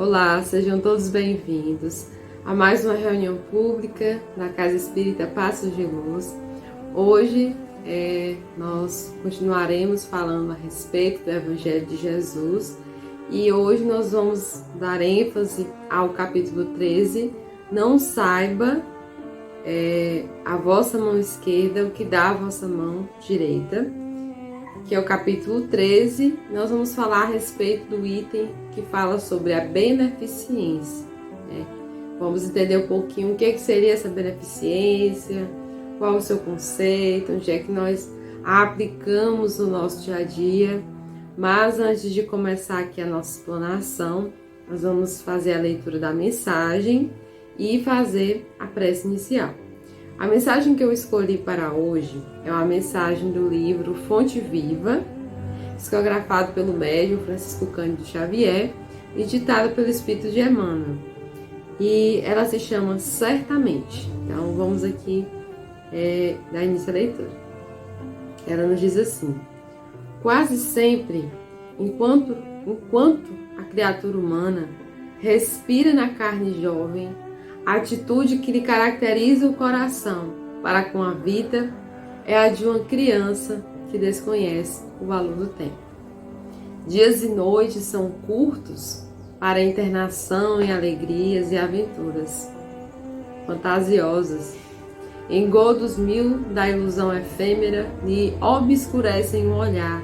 Olá, sejam todos bem-vindos a mais uma reunião pública da Casa Espírita Passos de Luz. Hoje nós continuaremos falando a respeito do Evangelho de Jesus e hoje nós vamos dar ênfase ao capítulo 13. Não saiba a vossa mão esquerda o que dá a vossa mão direita, que é o capítulo 13, nós vamos falar a respeito do item que fala sobre a beneficência. Vamos entender um pouquinho o que seria essa beneficência, qual o seu conceito, onde é que nós aplicamos no nosso dia a dia. Mas antes de começar aqui a nossa explanação, nós vamos fazer a leitura da mensagem e fazer a prece inicial. A mensagem que eu escolhi para hoje é uma mensagem do livro Fonte Viva, psicografado pelo médium Francisco Cândido Xavier e ditada pelo Espírito de Emmanuel. E ela se chama Certamente. Então vamos aqui dar início à leitura. Ela nos diz assim: quase sempre, enquanto a criatura humana respira na carne jovem, a atitude que lhe caracteriza o coração para com a vida é a de uma criança que desconhece o valor do tempo. Dias e noites são curtos para a internação em alegrias e aventuras fantasiosas. Engodos mil da ilusão efêmera lhe obscurecem o olhar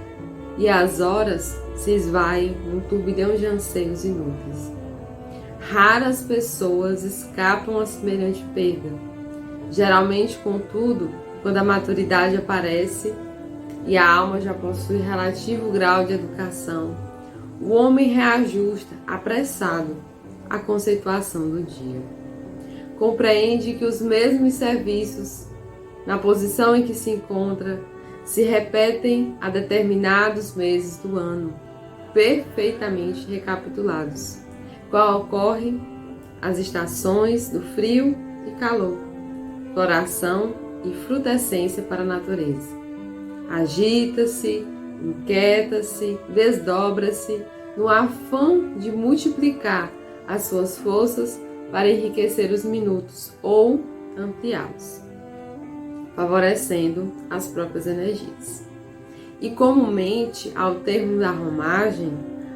e as horas se esvaem num turbilhão de anseios inúteis. Raras pessoas escapam a semelhante perda. Geralmente, contudo, quando a maturidade aparece e a alma já possui relativo grau de educação, o homem reajusta, apressado, a conceituação do dia. Compreende que os mesmos serviços, na posição em que se encontra, se repetem a determinados meses do ano, perfeitamente recapitulados, qual ocorrem as estações do frio e calor, floração e frutescência para a natureza. Agita-se, inquieta-se, desdobra-se no afã de multiplicar as suas forças para enriquecer os minutos ou ampliá-los, favorecendo as próprias energias. E comumente, ao termo da romagem,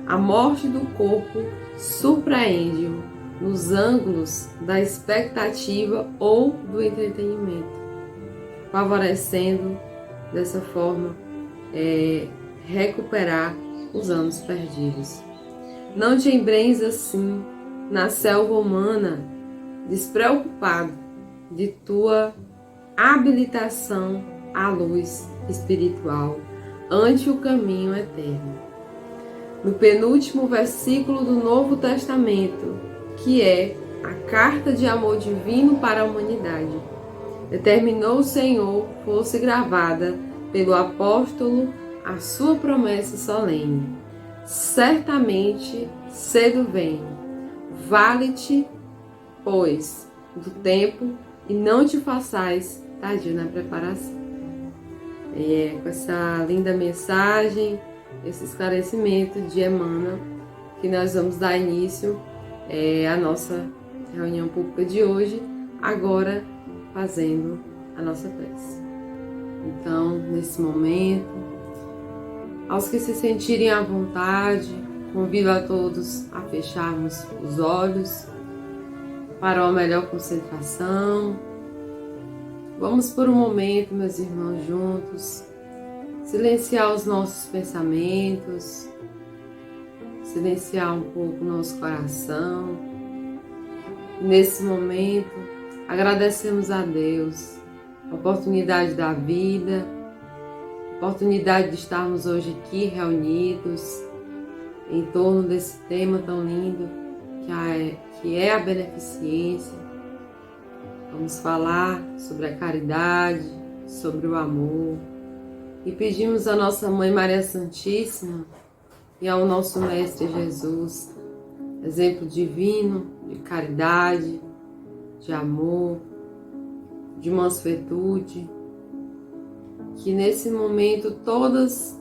a morte do corpo surpreende-o nos ângulos da expectativa ou do entretenimento, favorecendo dessa forma recuperar os anos perdidos. Não te embrenhes assim na selva humana, despreocupado de tua habilitação à luz espiritual ante o caminho eterno. No penúltimo versículo do Novo Testamento, que é a carta de amor divino para a humanidade, determinou o Senhor fosse gravada pelo apóstolo a sua promessa solene: certamente cedo venho, vale-te, pois, do tempo e não te façais tardio na preparação. E com essa linda mensagem, esse esclarecimento de Emmanuel, que nós vamos dar início à nossa reunião pública de hoje, agora fazendo a nossa prece. Então, nesse momento, aos que se sentirem à vontade, convido a todos a fecharmos os olhos para uma melhor concentração. Vamos por um momento, meus irmãos, juntos, silenciar os nossos pensamentos, silenciar um pouco o nosso coração. Nesse momento, agradecemos a Deus a oportunidade da vida, a oportunidade de estarmos hoje aqui reunidos em torno desse tema tão lindo que é a beneficência. Vamos falar sobre a caridade, sobre o amor. E pedimos à nossa Mãe Maria Santíssima e ao nosso Mestre Jesus, exemplo divino de caridade, de amor, de mansuetude, que nesse momento todas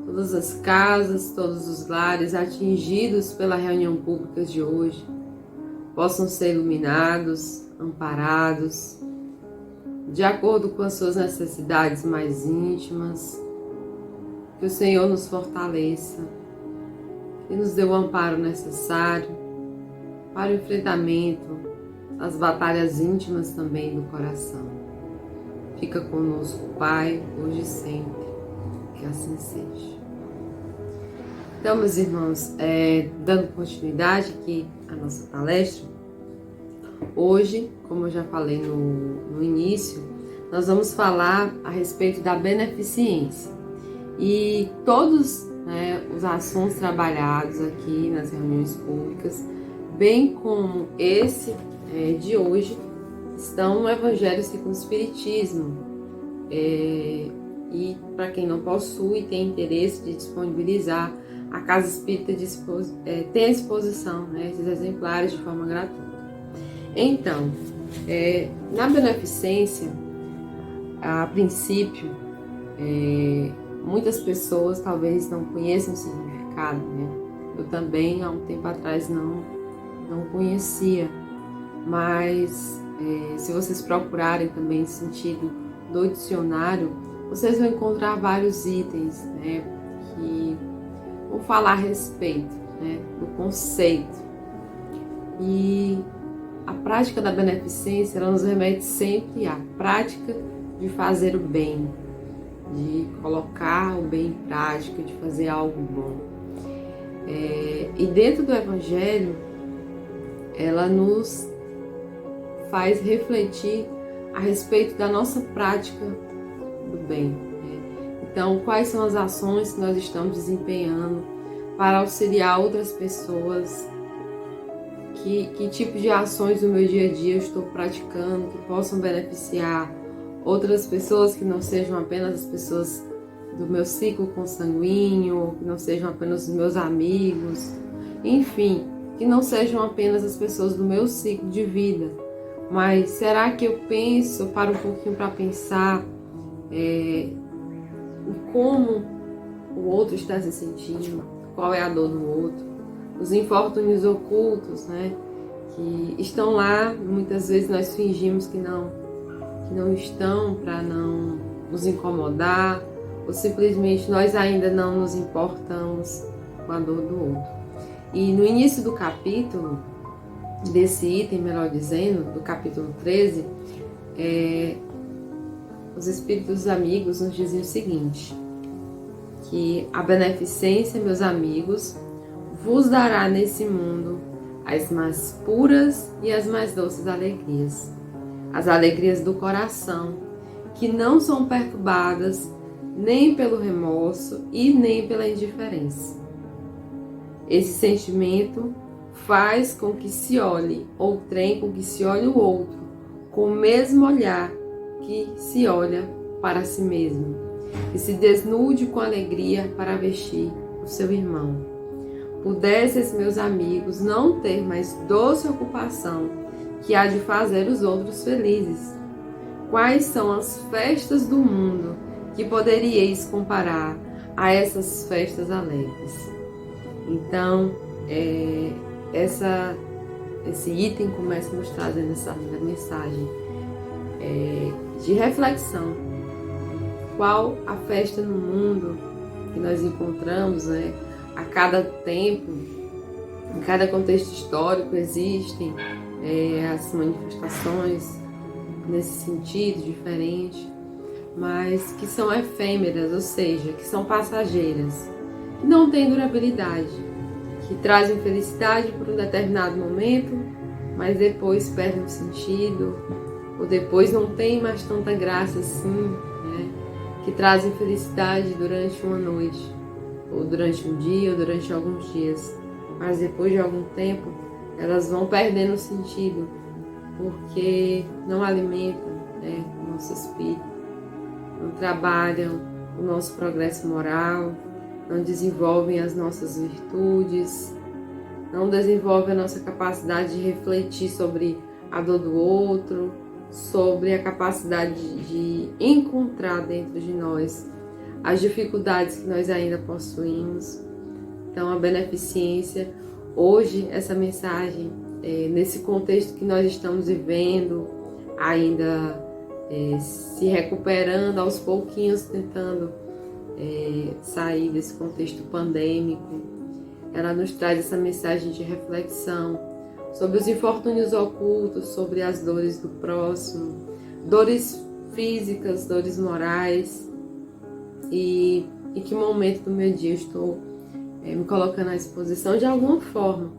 todas as casas, todos os lares atingidos pela reunião pública de hoje possam ser iluminados, amparados, de acordo com as suas necessidades mais íntimas. Que o Senhor nos fortaleça e nos dê o amparo necessário para o enfrentamento das batalhas íntimas também do coração. Fica conosco, Pai, hoje e sempre, que assim seja. Então, meus irmãos, dando continuidade aqui à nossa palestra, hoje, como eu já falei no início, nós vamos falar a respeito da beneficência. E todos os assuntos trabalhados aqui nas reuniões públicas, bem como esse de hoje, estão no Evangelho segundo o Espiritismo. E para quem não possui e tem interesse de disponibilizar, a Casa Espírita tem à disposição esses exemplares de forma gratuita. Então, na beneficência, a princípio, muitas pessoas talvez não conheçam o significado, Eu também, há um tempo atrás, não conhecia, mas se vocês procurarem também em sentido do dicionário, vocês vão encontrar vários itens, que vão falar a respeito, do conceito. E a prática da beneficência, ela nos remete sempre à prática de fazer o bem, de colocar o bem em prática, de fazer algo bom. E dentro do Evangelho, ela nos faz refletir a respeito da nossa prática do bem. Então, quais são as ações que nós estamos desempenhando para auxiliar outras pessoas? Que tipo de ações no meu dia a dia eu estou praticando que possam beneficiar outras pessoas, que não sejam apenas as pessoas do meu ciclo consanguíneo, que não sejam apenas os meus amigos, enfim, que não sejam apenas as pessoas do meu ciclo de vida. Mas será que eu paro um pouquinho para pensar como o outro está se sentindo, qual é a dor do outro, os infortúnios ocultos, que estão lá, muitas vezes nós fingimos que não estão, para não nos incomodar, ou simplesmente nós ainda não nos importamos com a dor do outro. E no início do capítulo, desse item, melhor dizendo, do capítulo 13, os Espíritos amigos nos dizem o seguinte, que a beneficência, meus amigos, vos dará nesse mundo as mais puras e as mais doces alegrias, as alegrias do coração, que não são perturbadas nem pelo remorso e nem pela indiferença. Esse sentimento faz com que se olhe outrem, com que se olhe o outro com o mesmo olhar que se olha para si mesmo, e se desnude com alegria para vestir o seu irmão. Pudesses, meus amigos, não ter mais doce ocupação que há de fazer os outros felizes. Quais são as festas do mundo que poderíeis comparar a essas festas alegres? Então, esse item começa nos trazendo essa mensagem de reflexão. Qual a festa no mundo que nós encontramos, a cada tempo, em cada contexto histórico existem as manifestações nesse sentido diferente, mas que são efêmeras, ou seja, que são passageiras, que não têm durabilidade, que trazem felicidade por um determinado momento, mas depois perdem o sentido, ou depois não tem mais tanta graça assim, que trazem felicidade durante uma noite, ou durante um dia, ou durante alguns dias, mas depois de algum tempo elas vão perdendo o sentido, porque não alimentam o nosso espírito, não trabalham o nosso progresso moral, não desenvolvem as nossas virtudes, não desenvolvem a nossa capacidade de refletir sobre a dor do outro, sobre a capacidade de encontrar dentro de nós as dificuldades que nós ainda possuímos. Então, a beneficência, hoje, essa mensagem, nesse contexto que nós estamos vivendo, ainda se recuperando aos pouquinhos, tentando sair desse contexto pandêmico, ela nos traz essa mensagem de reflexão sobre os infortúnios ocultos, sobre as dores do próximo, dores físicas, dores morais, e em que momento do meu dia eu estou me colocando à disposição de alguma forma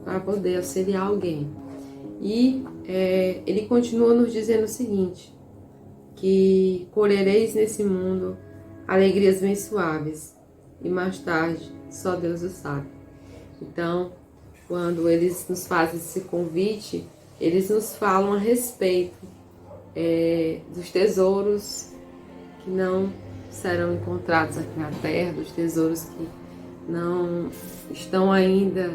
para poder auxiliar alguém. E ele continua nos dizendo o seguinte, que colhereis nesse mundo alegrias bem suaves, e mais tarde só Deus o sabe. Então, quando eles nos fazem esse convite, eles nos falam a respeito dos tesouros que não serão encontrados aqui na Terra, dos tesouros que não estão ainda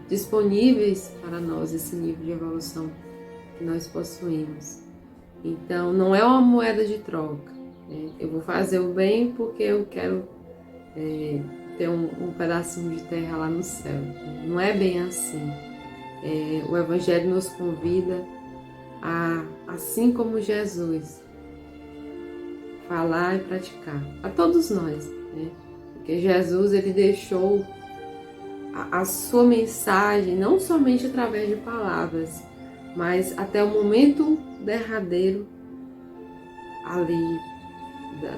disponíveis para nós, esse nível de evolução que nós possuímos. Então, não é uma moeda de troca. Eu vou fazer o bem porque eu quero ter um pedacinho de terra lá no céu. Não é bem assim. O Evangelho nos convida a, assim como Jesus, falar e praticar. A todos nós, né? Porque Jesus, ele deixou a sua mensagem não somente através de palavras, mas até o momento derradeiro ali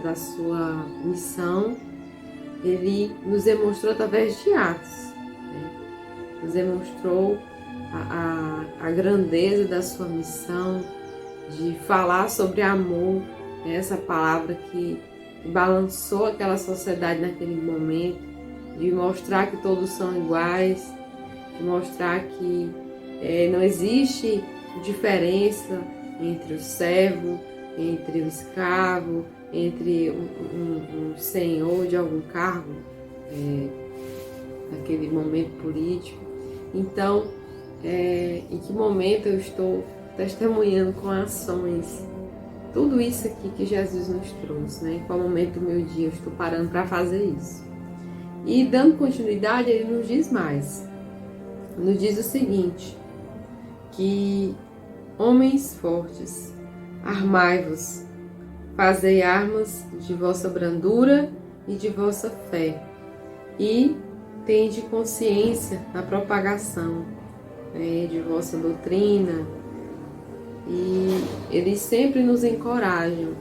da sua missão, ele nos demonstrou através de atos, né? Nos demonstrou a grandeza da sua missão, de falar sobre amor, né? Essa palavra que balançou aquela sociedade naquele momento, de mostrar que todos são iguais, de mostrar que não existe diferença entre o servo, entre o escravo, entre um senhor de algum cargo, naquele momento político. Então, em que momento eu estou testemunhando com ações tudo isso aqui que Jesus nos trouxe, né? Em qual momento do meu dia eu estou parando para fazer isso? E dando continuidade, ele nos diz mais. Nos diz o seguinte, que homens fortes, armai-vos, fazei armas de vossa brandura e de vossa fé, e tende consciência na propagação de vossa doutrina. E eles sempre nos encorajam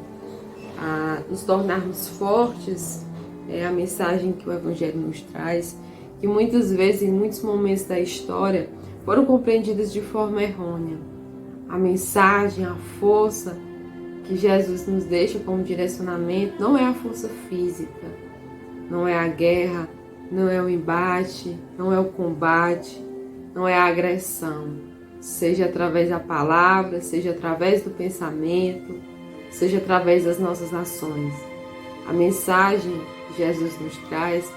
a nos tornarmos fortes. É a mensagem que o Evangelho nos traz, que muitas vezes, em muitos momentos da história, foram compreendidas de forma errônea. A mensagem, a força que Jesus nos deixa como direcionamento não é a força física, não é a guerra, não é o embate, não é o combate, não é a agressão. Seja através da palavra, seja através do pensamento, seja através das nossas ações. A mensagem que Jesus nos traz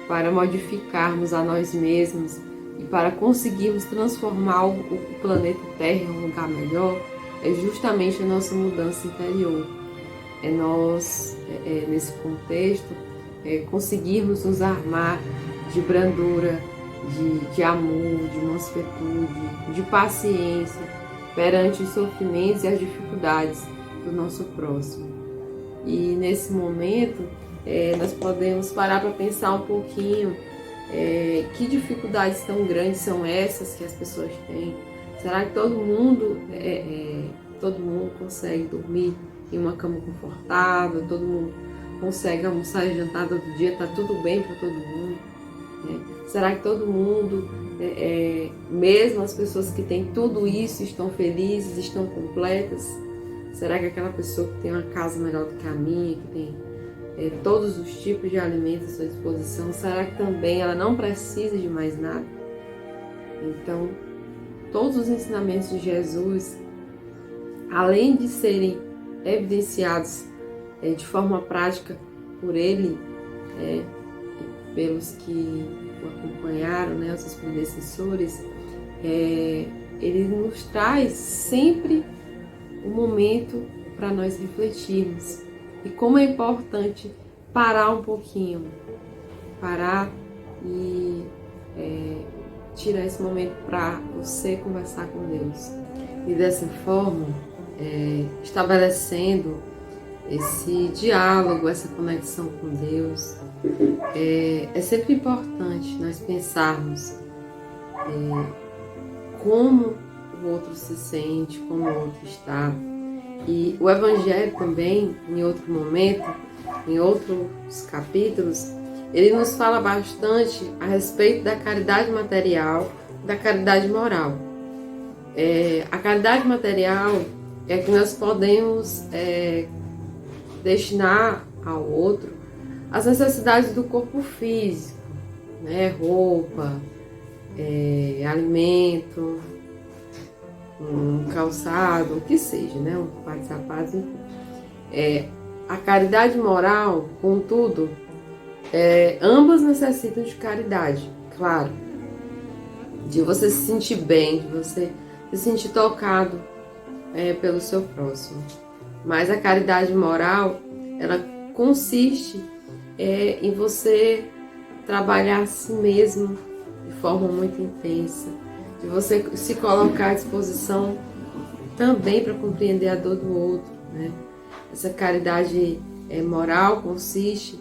para modificarmos a nós mesmos e para conseguirmos transformar o planeta Terra em um lugar melhor é justamente a nossa mudança interior. É nós, nesse contexto, conseguirmos nos armar de brandura, de amor, de mansuetude, de paciência perante os sofrimentos e as dificuldades do nosso próximo. E nesse momento, nós podemos parar para pensar um pouquinho que dificuldades tão grandes são essas que as pessoas têm. Será que todo mundo consegue dormir em uma cama confortável? Todo mundo consegue almoçar e jantar todo dia? Está tudo bem para todo mundo? Será que todo mundo, mesmo as pessoas que têm tudo isso, estão felizes, estão completas? Será que aquela pessoa que tem uma casa melhor do que a minha, que tem todos os tipos de alimentos à sua disposição, será que também ela não precisa de mais nada? Então, todos os ensinamentos de Jesus, além de serem evidenciados de forma prática por ele, pelos que o acompanharam, né, os seus predecessores, ele nos traz sempre um momento para nós refletirmos. E como é importante parar um pouquinho, parar e tirar esse momento para você conversar com Deus. E dessa forma, estabelecendo esse diálogo, essa conexão com Deus, é sempre importante nós pensarmos como o outro se sente, como o outro está. E o Evangelho também, em outro momento, em outros capítulos, ele nos fala bastante a respeito da caridade material, da caridade moral. A caridade material é que nós podemos destinar ao outro as necessidades do corpo físico, né? Roupa, alimento, um calçado, o que seja, né? Um par de sapatos, enfim. A caridade moral, contudo, ambas necessitam de caridade, claro, de você se sentir bem, de você se sentir tocado pelo seu próximo. Mas a caridade moral, ela consiste em você trabalhar a si mesmo de forma muito intensa, de você se colocar à disposição também para compreender a dor do outro, né? Essa caridade moral consiste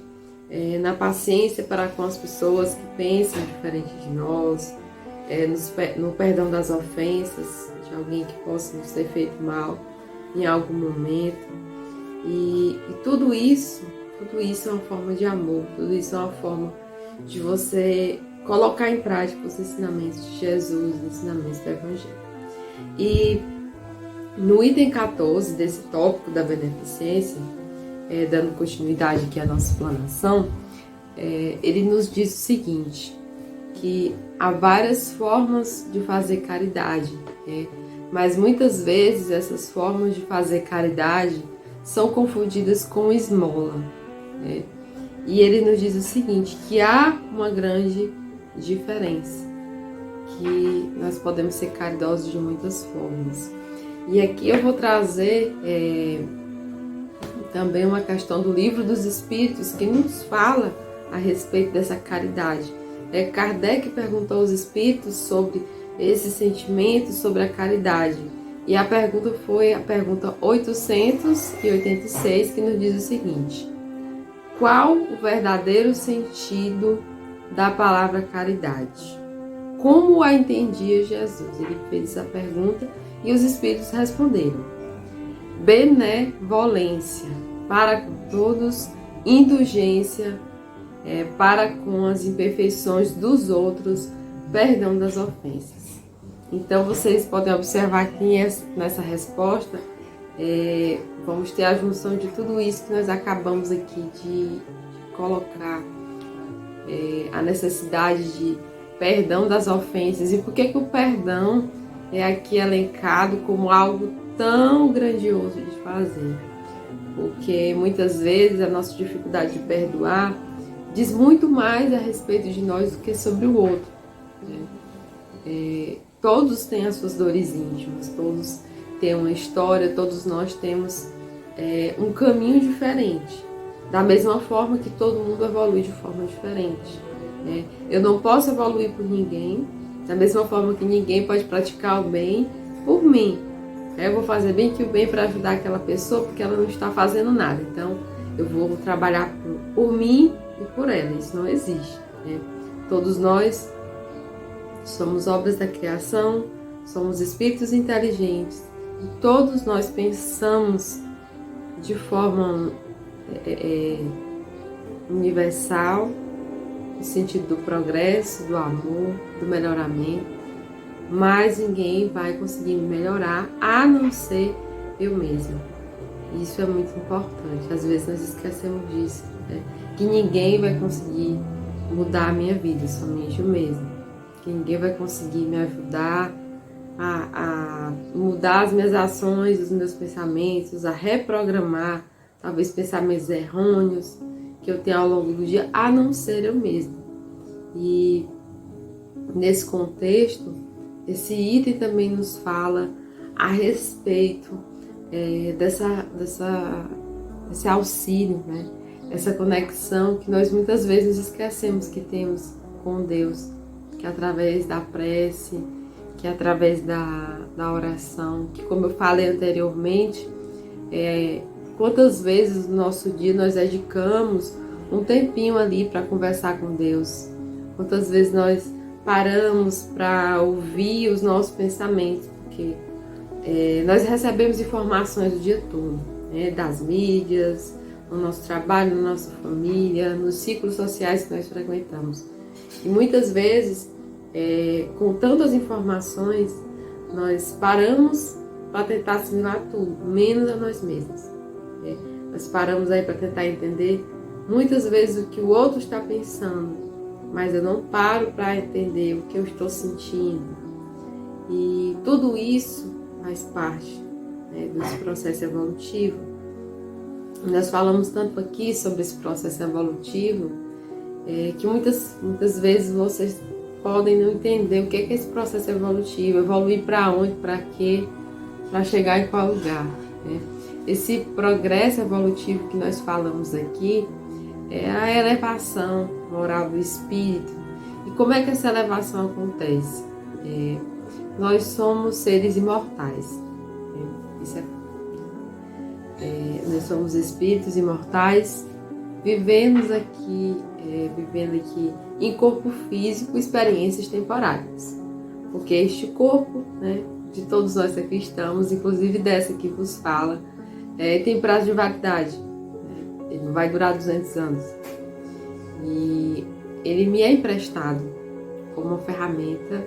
na paciência para com as pessoas que pensam diferente de nós, no perdão das ofensas de alguém que possa nos ter feito mal em algum momento. E tudo isso é uma forma de amor, tudo isso é uma forma de você colocar em prática os ensinamentos de Jesus, os ensinamentos do Evangelho. E no item 14 desse tópico da beneficência, dando continuidade aqui à nossa explanação, ele nos diz o seguinte, que há várias formas de fazer caridade, mas muitas vezes essas formas de fazer caridade são confundidas com esmola. E ele nos diz o seguinte, que há uma grande diferença, que nós podemos ser caridosos de muitas formas. E aqui eu vou trazer também uma questão do Livro dos Espíritos, que nos fala a respeito dessa caridade. Kardec perguntou aos Espíritos sobre esse sentimento, sobre a caridade. E a pergunta foi a pergunta 886, que nos diz o seguinte: qual o verdadeiro sentido da palavra caridade? Como a entendia Jesus? Ele fez essa pergunta e os Espíritos responderam: benevolência para com todos, indulgência para com as imperfeições dos outros, perdão das ofensas. Então vocês podem observar que nessa resposta vamos ter a junção de tudo isso que nós acabamos aqui de colocar, a necessidade de perdão das ofensas. E por que o perdão é aqui elencado como algo tão grandioso de fazer? Porque muitas vezes a nossa dificuldade de perdoar diz muito mais a respeito de nós do que sobre o outro, né? Todos têm as suas dores íntimas, todos têm uma história, todos nós temos um caminho diferente, da mesma forma que todo mundo evolui de forma diferente, né? Eu não posso evoluir por ninguém, da mesma forma que ninguém pode praticar o bem por mim. Eu vou fazer bem que o bem para ajudar aquela pessoa porque ela não está fazendo nada, então eu vou trabalhar por mim e por ela. Isso não existe, né? Todos nós somos obras da criação, somos espíritos inteligentes e todos nós pensamos de forma universal, no sentido do progresso, do amor, do melhoramento, mas ninguém vai conseguir me melhorar a não ser eu mesma. Isso é muito importante, às vezes nós esquecemos disso, né? Que ninguém vai conseguir mudar a minha vida, somente eu mesma. Que ninguém vai conseguir me ajudar a mudar as minhas ações, os meus pensamentos, a reprogramar talvez pensamentos errôneos que eu tenho ao longo do dia, a não ser eu mesma. E nesse contexto, esse item também nos fala a respeito desse auxílio, né? essa conexão que nós muitas vezes esquecemos que temos com Deus, que é através da prece, que é através da oração, que, como eu falei anteriormente, quantas vezes no nosso dia nós dedicamos um tempinho ali para conversar com Deus, quantas vezes nós paramos para ouvir os nossos pensamentos, porque nós recebemos informações o dia todo, né, das mídias, no nosso trabalho, na nossa família, nos ciclos sociais que nós frequentamos. E muitas vezes, com tantas informações, nós paramos para tentar assimilar tudo, menos a nós mesmos. Nós paramos aí para tentar entender muitas vezes o que o outro está pensando, mas eu não paro para entender o que eu estou sentindo. E tudo isso faz parte, né, desse processo evolutivo. Nós falamos tanto aqui sobre esse processo evolutivo que muitas vezes vocês podem não entender o que é esse processo evolutivo, evoluir para onde, para quê, para chegar em qual lugar, né? Esse progresso evolutivo que nós falamos aqui é a elevação moral do espírito. E como é que essa elevação acontece? Nós somos seres imortais. Nós somos espíritos imortais, vivendo aqui em corpo físico, experiências temporárias. Porque este corpo, né, de todos nós aqui estamos, inclusive dessa que vos fala, tem prazo de validade. Ele não vai durar 200 anos. E ele me é emprestado como uma ferramenta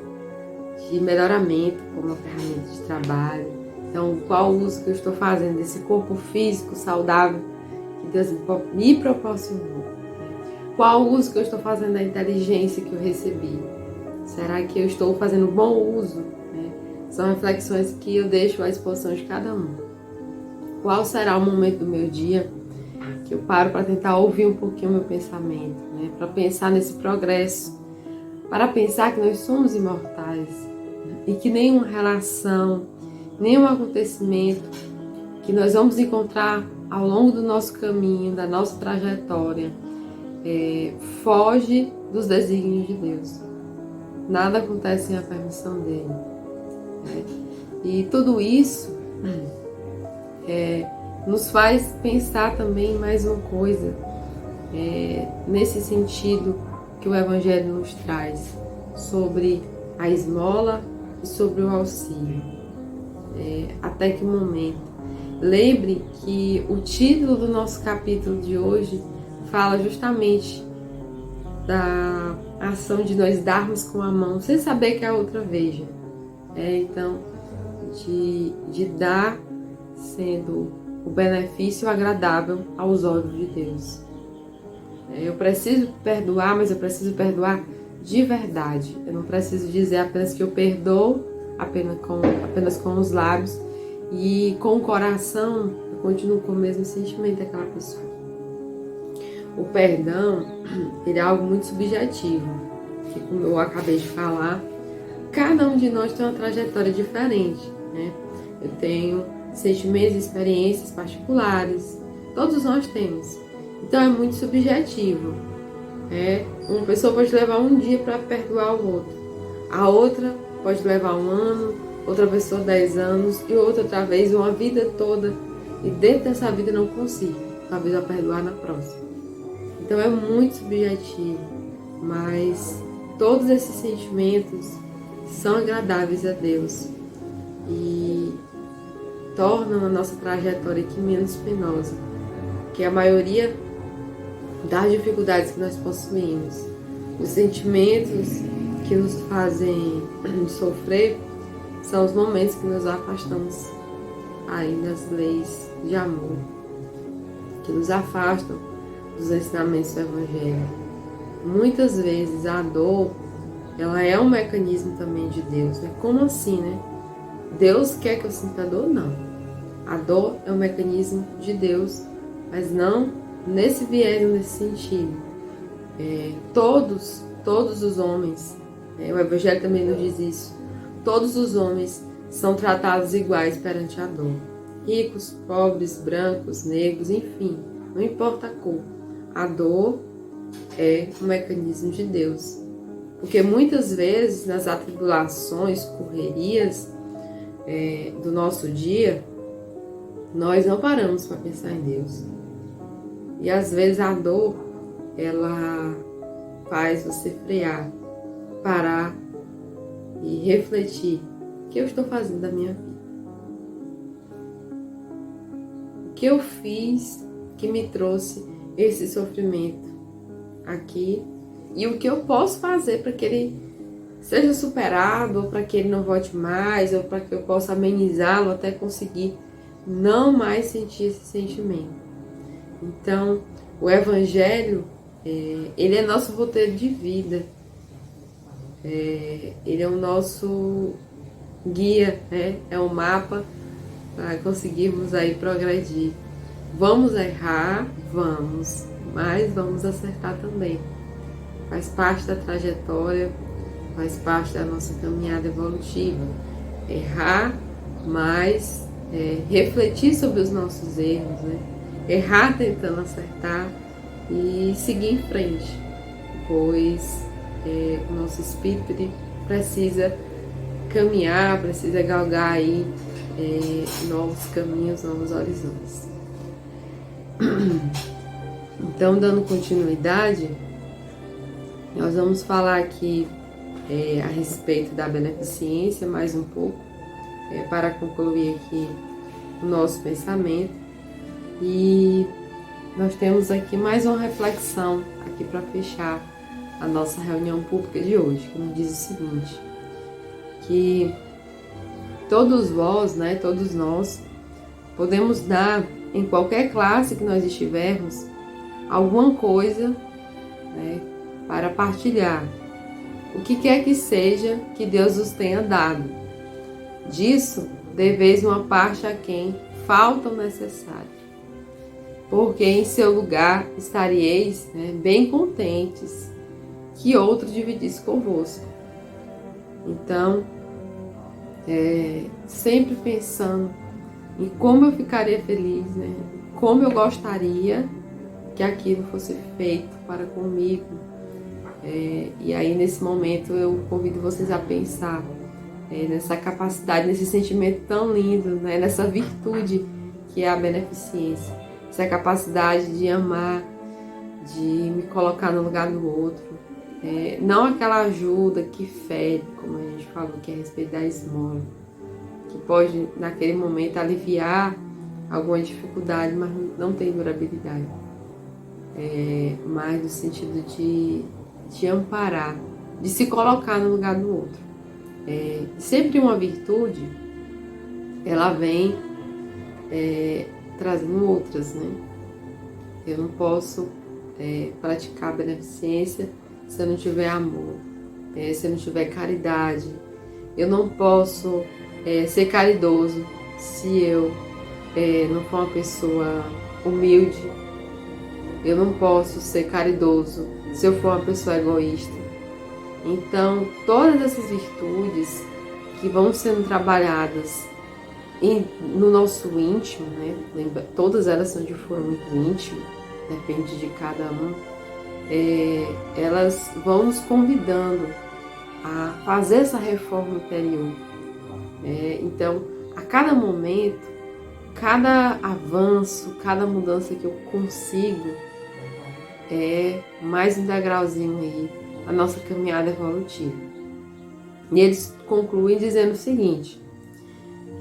de melhoramento, como uma ferramenta de trabalho. Então, qual o uso que eu estou fazendo desse corpo físico saudável que Deus me proporcionou? Qual o uso que eu estou fazendo da inteligência que eu recebi? Será que eu estou fazendo bom uso? São reflexões que eu deixo à disposição de cada um. Qual será o momento do meu dia que eu paro para tentar ouvir um pouquinho o meu pensamento, né? Para pensar nesse progresso, para pensar que nós somos imortais, né? E que nenhuma relação, nenhum acontecimento que nós vamos encontrar ao longo do nosso caminho, da nossa trajetória, foge dos desígnios de Deus. Nada acontece sem a permissão dele, né? E tudo isso nos faz pensar também mais uma coisa, nesse sentido que o Evangelho nos traz, sobre a esmola e sobre o auxílio. Até que momento? Lembre que o título do nosso capítulo de hoje fala justamente da ação de nós darmos com a mão, sem saber que a outra veja. Então, de dar sendo o benefício agradável aos olhos de Deus. Eu preciso perdoar, mas eu preciso perdoar de verdade. Eu não preciso dizer apenas que eu perdoo apenas com os lábios e com o coração eu continuo com o mesmo sentimento daquela pessoa. O perdão, ele é algo muito subjetivo, que, como eu acabei de falar, cada um de nós tem uma trajetória diferente, né? Eu tenho sentimentos e experiências particulares, todos nós temos. Então é muito subjetivo. Uma pessoa pode levar um dia para perdoar o outro, a outra pode levar 1 ano, outra pessoa 10 anos e outra vez uma vida toda, e dentro dessa vida não consigo, talvez eu perdoar na próxima. Então é muito subjetivo, mas todos esses sentimentos são agradáveis a Deus e tornam a nossa trajetória aqui menos penosa, que a maioria das dificuldades que nós possuímos, os sentimentos que nos fazem sofrer, são os momentos que nos afastamos aí das leis de amor, que nos afastam dos ensinamentos do Evangelho. Muitas vezes a dor, ela é um mecanismo também de Deus, né? Como assim, né? Deus quer que eu sinta dor? Não. A dor é um mecanismo de Deus, mas não nesse viés, nesse sentido. Todos os homens, o Evangelho também nos diz isso, todos os homens são tratados iguais perante a dor. Ricos, pobres, brancos, negros, enfim, não importa a cor. a dor é um mecanismo de Deus. Porque muitas vezes nas atribulações, correrias do nosso dia, nós não paramos para pensar em Deus. E às vezes a dor, ela faz você frear, parar e refletir. O que eu estou fazendo da minha vida? O que eu fiz que me trouxe esse sofrimento aqui? E o que eu posso fazer para que ele seja superado, ou para que ele não volte mais, ou para que eu possa amenizá-lo até conseguir não mais sentir esse sentimento. Então, o Evangelho, ele é nosso roteiro de vida. Ele é o nosso guia, é um mapa para conseguirmos aí progredir. Vamos errar? Vamos, mas vamos acertar também. Faz parte da trajetória, faz parte da nossa caminhada evolutiva. Errar, mas refletir sobre os nossos erros, errar tentando acertar e seguir em frente, pois o nosso espírito precisa caminhar, precisa galgar aí novos caminhos, novos horizontes. Então, dando continuidade, nós vamos falar aqui a respeito da beneficência mais um pouco, para concluir aqui o nosso pensamento. E nós temos aqui mais uma reflexão aqui para fechar a nossa reunião pública de hoje, que nos diz o seguinte, que todos vós, todos nós, podemos dar em qualquer classe que nós estivermos alguma coisa para partilhar, o que quer que seja que Deus os tenha dado. Disso deveis uma parte a quem falta o necessário, porque em seu lugar estaríeis bem contentes que outro dividisse convosco. Então, sempre pensando em como eu ficaria feliz, como eu gostaria que aquilo fosse feito para comigo. E aí, nesse momento, eu convido vocês a pensar nessa capacidade, nesse sentimento tão lindo, nessa virtude que é a beneficência, essa capacidade de amar, de me colocar no lugar do outro, não aquela ajuda que fere, como a gente falou, que é a respeito da esmola, que pode, naquele momento, aliviar alguma dificuldade, mas não tem durabilidade. Mas no sentido de amparar, de se colocar no lugar do outro. Sempre uma virtude, ela vem trazendo outras, Eu não posso praticar a beneficência se eu não tiver amor, se eu não tiver caridade. Eu não posso ser caridoso se eu não for uma pessoa humilde. Eu não posso ser caridoso se eu for uma pessoa egoísta. Então, todas essas virtudes que vão sendo trabalhadas no nosso íntimo, todas elas são de forma muito íntima, depende de cada um, elas vão nos convidando a fazer essa reforma interior. Então, a cada momento, cada avanço, cada mudança que eu consigo, mais um degrauzinho aí a nossa caminhada evolutiva. E eles concluem dizendo o seguinte,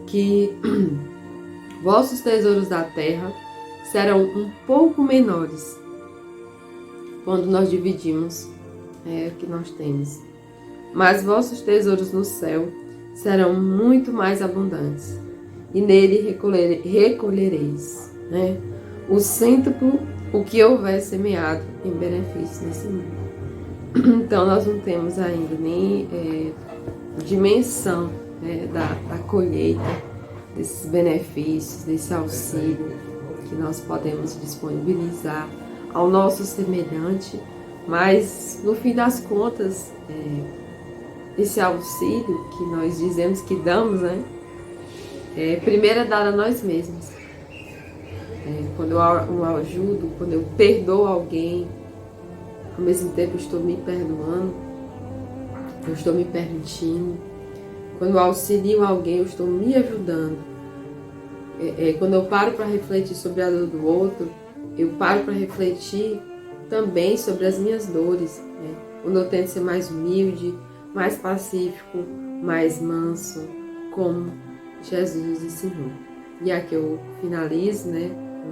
que vossos tesouros da terra serão um pouco menores quando nós dividimos o que nós temos, mas vossos tesouros no céu serão muito mais abundantes, e nele recolhereis o cêntuplo, o que houver semeado em benefício nesse mundo. Então, nós não temos ainda nem dimensão da colheita, desses benefícios, desse auxílio que nós podemos disponibilizar ao nosso semelhante, mas, no fim das contas, esse auxílio que nós dizemos que damos, primeiro é dado a nós mesmos. quando eu ajudo, quando eu perdoo alguém, ao mesmo tempo eu estou me perdoando, eu estou me permitindo. Quando eu auxilio alguém, eu estou me ajudando. Quando eu paro para refletir sobre a dor do outro, eu paro para refletir também sobre as minhas dores. Quando eu tento ser mais humilde, mais pacífico, mais manso, como Jesus ensinou. E aqui eu finalizo,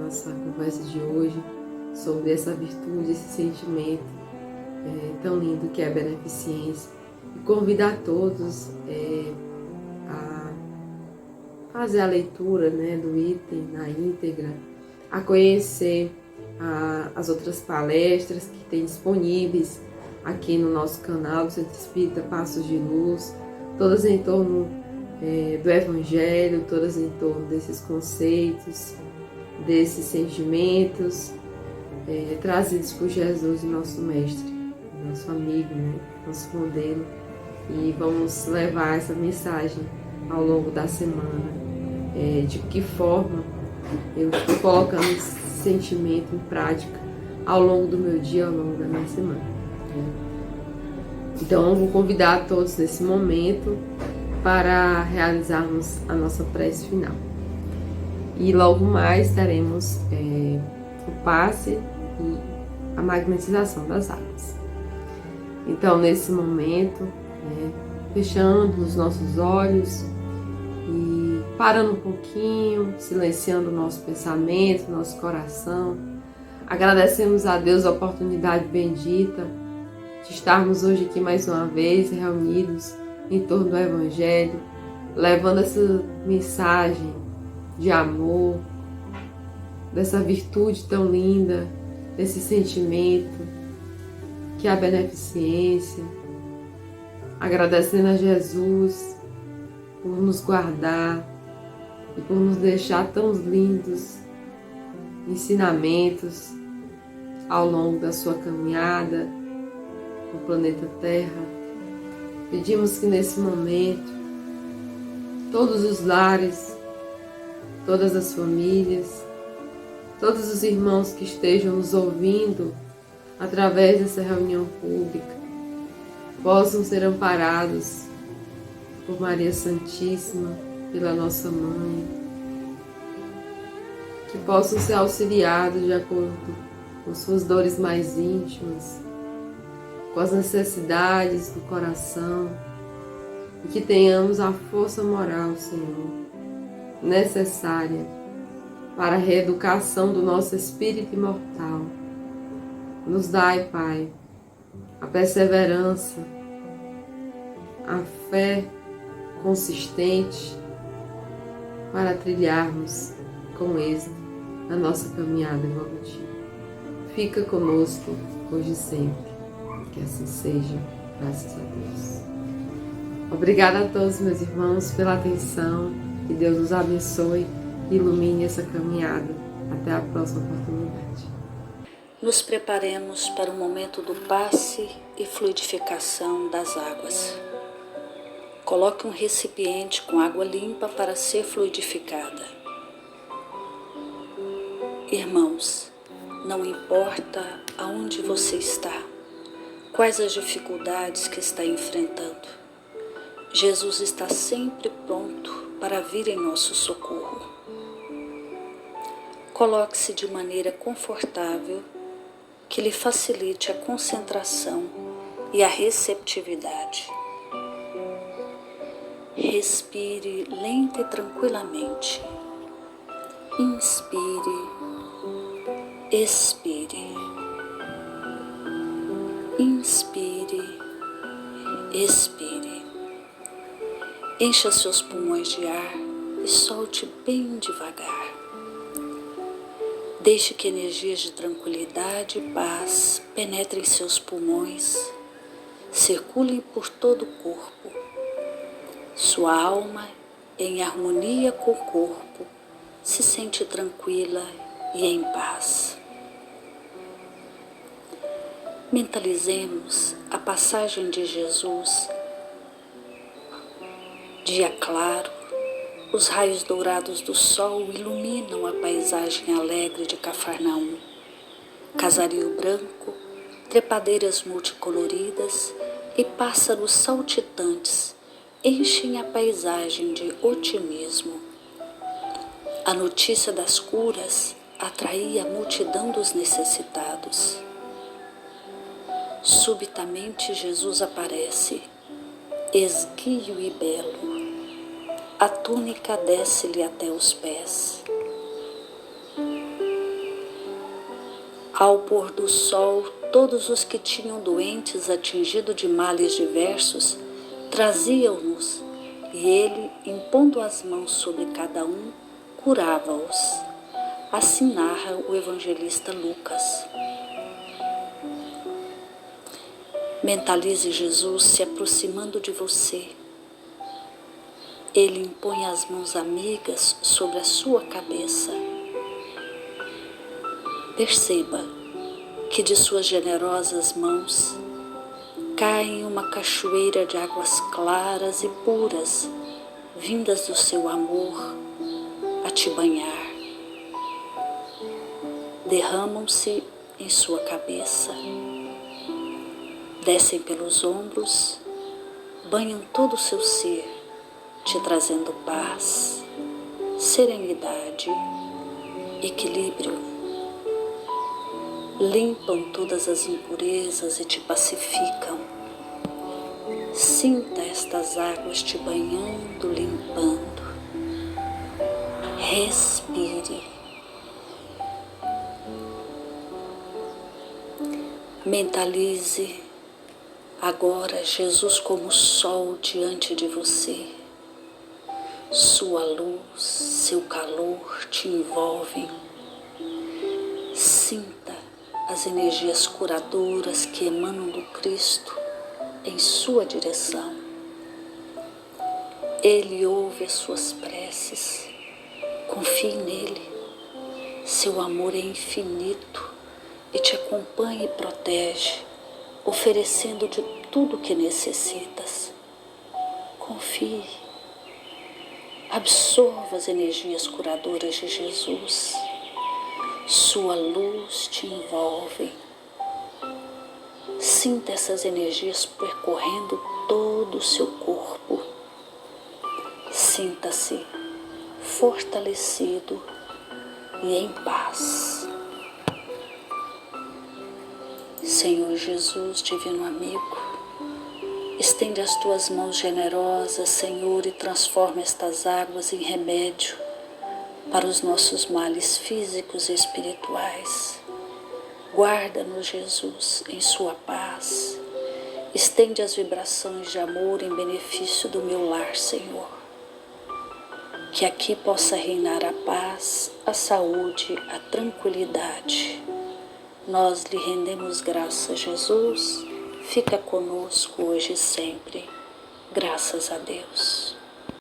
nossa conversa de hoje sobre essa virtude, esse sentimento tão lindo que é a beneficência. E convido a todos a fazer a leitura do item na íntegra, a conhecer as outras palestras que tem disponíveis aqui no nosso canal do Centro Espírita Passos de Luz, todas em torno do Evangelho, todas em torno desses conceitos, desses sentimentos trazidos por Jesus, nosso Mestre, nosso amigo, nosso modelo. E vamos levar essa mensagem ao longo da semana, de que forma eu estou colocando esse sentimento em prática ao longo do meu dia, ao longo da minha semana. Então eu vou convidar a todos nesse momento para realizarmos a nossa prece final. E logo mais teremos o passe e a magnetização das águas. Então nesse momento, fechando os nossos olhos e parando um pouquinho, silenciando o nosso pensamento, nosso coração, agradecemos a Deus a oportunidade bendita de estarmos hoje aqui mais uma vez reunidos em torno do Evangelho, levando essa mensagem de amor, dessa virtude tão linda, desse sentimento que é a beneficência, agradecendo a Jesus por nos guardar e por nos deixar tão lindos ensinamentos ao longo da sua caminhada no planeta Terra. Pedimos que nesse momento todos os lares, todas as famílias, todos os irmãos que estejam nos ouvindo através dessa reunião pública possam ser amparados por Maria Santíssima, pela nossa Mãe, que possam ser auxiliados de acordo com suas dores mais íntimas, com as necessidades do coração, e que tenhamos a força moral, Senhor, necessária para a reeducação do nosso espírito imortal. Nos dai, Pai, a perseverança, a fé consistente para trilharmos com êxito a nossa caminhada evolutiva. Fica conosco hoje e sempre. Que assim seja, graças a Deus. Obrigada a todos, meus irmãos, pela atenção. Que Deus nos abençoe e ilumine essa caminhada. Até a próxima oportunidade. Nos preparemos para o momento do passe e fluidificação das águas. Coloque um recipiente com água limpa para ser fluidificada. Irmãos, não importa aonde você está, quais as dificuldades que está enfrentando, Jesus está sempre pronto para vir em nosso socorro. Coloque-se de maneira confortável que lhe facilite a concentração e a receptividade. Respire lenta e tranquilamente. Inspire, expire. Inspire, expire. Encha seus pulmões de ar e solte bem devagar. Deixe que energias de tranquilidade e paz penetrem seus pulmões, circulem por todo o corpo. Sua alma, em harmonia com o corpo, se sente tranquila e em paz. Mentalizemos a passagem de Jesus, dia claro, Os raios dourados do sol iluminam a paisagem alegre de Cafarnaum. Casario branco, trepadeiras multicoloridas e pássaros saltitantes enchem a paisagem de otimismo. A notícia das curas atraía a multidão dos necessitados. Subitamente Jesus aparece, esguio e belo. A túnica desce-lhe até os pés. Ao pôr do sol, todos os que tinham doentes atingidos de males diversos traziam-nos, e ele, impondo as mãos sobre cada um, curava-os. Assim narra o evangelista Lucas. Mentalize Jesus se aproximando de você. Ele impõe as mãos amigas sobre a sua cabeça. Perceba que de suas generosas mãos cai uma cachoeira de águas claras e puras, vindas do seu amor a te banhar. Derramam-se em sua cabeça, descem pelos ombros, banham todo o seu ser, te trazendo paz, serenidade, equilíbrio. Limpam todas as impurezas e te pacificam. Sinta estas águas te banhando, limpando. Respire. Mentalize agora Jesus como sol diante de você. Sua luz, seu calor te envolvem. Sinta as energias curadoras que emanam do Cristo em sua direção. Ele ouve as suas preces. Confie nele. Seu amor é infinito e te acompanha e protege, oferecendo-te tudo o que necessitas. Confie. Absorva as energias curadoras de Jesus. Sua luz te envolve. Sinta essas energias percorrendo todo o seu corpo. Sinta-se fortalecido e em paz. Senhor Jesus, divino amigo, estende as tuas mãos generosas, Senhor, e transforma estas águas em remédio para os nossos males físicos e espirituais. Guarda-nos, Jesus, em sua paz. Estende as vibrações de amor em benefício do meu lar, Senhor. Que aqui possa reinar a paz, a saúde, a tranquilidade. Nós lhe rendemos graças, Jesus. Fica conosco hoje e sempre. Graças a Deus.